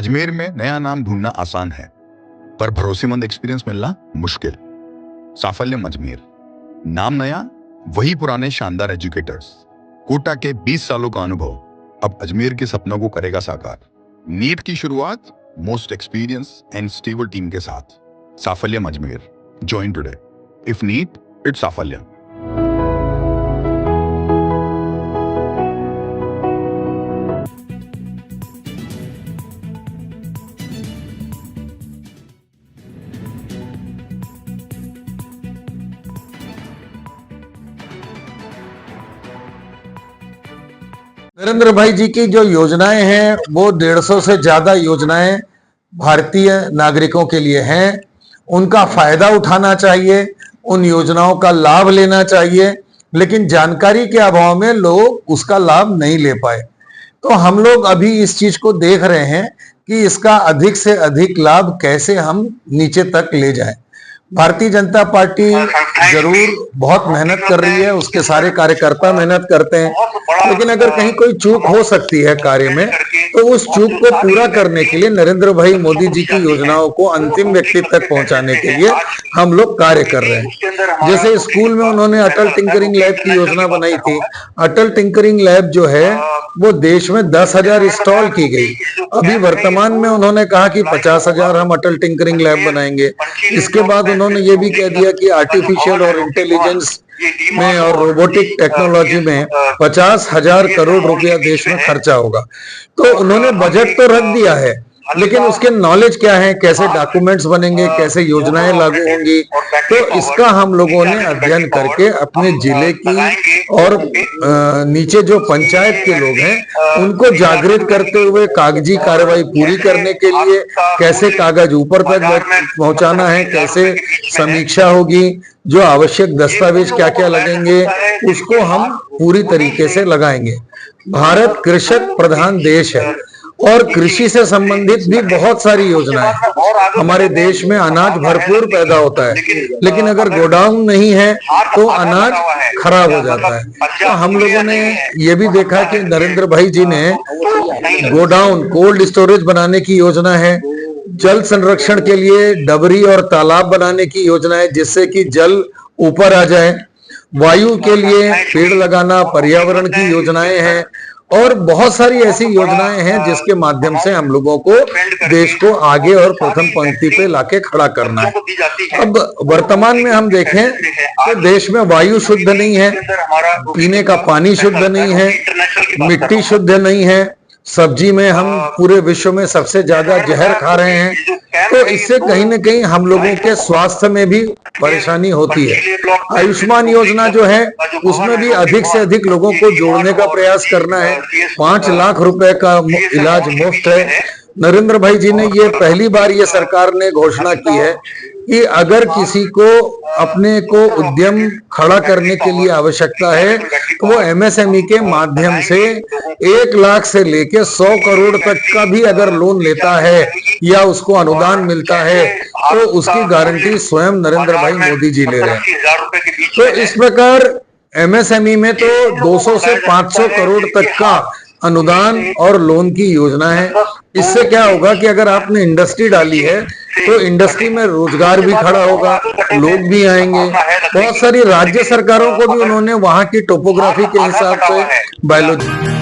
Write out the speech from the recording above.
अजमेर में नया नाम ढूंढना आसान है, पर भरोसेमंद एक्सपीरियंस मिलना मुश्किल। साफल्यम अजमेर, नाम नया, वही पुराने शानदार एजुकेटर्स। कोटा के 20 सालों का अनुभव अब अजमेर के सपनों को करेगा साकार। नीट की शुरुआत most experience and stable team के साथ। Saphalyam Ajmer, join today. If NEET, it's Saphalyam. Narendra bhai ji की जो योजनाएं हैं वो 150 से ज्यादा योजनाएं भारतीय नागरिकों के लिए हैं। उनका फायदा उठाना चाहिए, उन योजनाओं का लाभ लेना चाहिए, लेकिन जानकारी के अभाव में लोग उसका लाभ नहीं ले पाए। तो हम लोग अभी इस चीज को देख रहे हैं कि इसका अधिक से अधिक लाभ कैसे हम नीचे तक ले जाएं। भारतीय जनता पार्टी जरूर बहुत मेहनत कर रही है, उसके सारे कार्यकर्ता मेहनत करते हैं, लेकिन अगर कहीं कोई चूक हो सकती है कार्य में, तो उस चूक को पूरा करने के लिए नरेंद्र भाई मोदी जी की योजनाओं को अंतिम व्यक्ति तक पहुंचाने के लिए हम लोग कार्य कर रहे हैं। जैसे स्कूल में उन्होंने अटल टिंकरिंग लैब की योजना बनाई थी। अटल टिंकरिंग लैब जो है वो देश में 10,000 इंस्टॉल की गई। अभी वर्तमान में उन्होंने कहा कि 50,000 हम अटल टिंकरिंग लैब बनाएंगे। इसके बाद उन्होंने ये भी कह दिया कि आर्टिफिशियल और इंटेलिजेंस में और रोबोटिक टेक्नोलॉजी में 50,000 करोड़ रुपया देश में खर्चा होगा। तो उन्होंने बजट तो रख दिया है, लेकिन उसके नॉलेज क्या है, कैसे डॉक्यूमेंट्स बनेंगे, कैसे योजनाएं लागू होंगी, तो इसका हम लोगों ने अध्ययन करके अपने जिले की और नीचे जो पंचायत के लोग हैं उनको जागृत करते हुए कागजी कार्रवाई पूरी करने के लिए कैसे कागज ऊपर तक पहुंचाना है, कैसे समीक्षा होगी, जो आवश्यक दस्तावेज क्या क्या लगेंगे, उसको हम पूरी तरीके से लगाएंगे। भारत कृषक प्रधान देश है और कृषि से संबंधित भी बहुत सारी योजनाएं हैं। हमारे देश में अनाज भरपूर पैदा होता है, लेकिन अगर गोडाउन नहीं है तो अनाज खराब हो जाता है। तो हम लोगों ने ये भी देखा कि नरेंद्र भाई जी ने गोडाउन, कोल्ड स्टोरेज बनाने की योजना है। जल संरक्षण के लिए डबरी और तालाब बनाने की योजना है, जिससे कि जल ऊपर आ जाए। वायु के लिए पेड़ लगाना, पर्यावरण की योजनाएं हैं और बहुत सारी ऐसी योजनाएं हैं जिसके माध्यम से हम लोगों को देश को आगे और प्रथम पंक्ति पे लाके खड़ा करना है। अब वर्तमान में हम देखें तो देश में वायु शुद्ध नहीं है, पीने का पानी शुद्ध नहीं है, मिट्टी शुद्ध नहीं है, सब्जी में हम पूरे विश्व में सबसे ज्यादा जहर खा रहे हैं। तो इससे कहीं न कहीं हम लोगों के स्वास्थ्य में भी परेशानी होती है। आयुष्मान योजना जो है उसमें भी अधिक से अधिक लोगों को जोड़ने का प्रयास करना है। 5 लाख रुपए का इलाज मुफ्त है। नरेंद्र भाई जी ने ये पहली बार ये सरकार ने घोषणा की है कि अगर किसी को अपने को उद्यम खड़ा करने के लिए आवश्यकता है तो वो एमएसएमई के माध्यम से 1 लाख से लेके 100 करोड़ तक का भी अगर लोन लेता है या उसको अनुदान मिलता है तो उसकी गारंटी स्वयं नरेंद्र भाई मोदी जी ले रहे हैं। तो इस प्रकार एमएसएमई में तो 200 से 500 करोड़ तक का अनुदान और लोन की योजना है। इससे क्या होगा कि अगर आपने इंडस्ट्री डाली है तो इंडस्ट्री में रोजगार भी खड़ा होगा, लोग भी आएंगे। बहुत सारी राज्य सरकारों को भी उन्होंने वहां की टोपोग्राफी के हिसाब से बायोलॉजी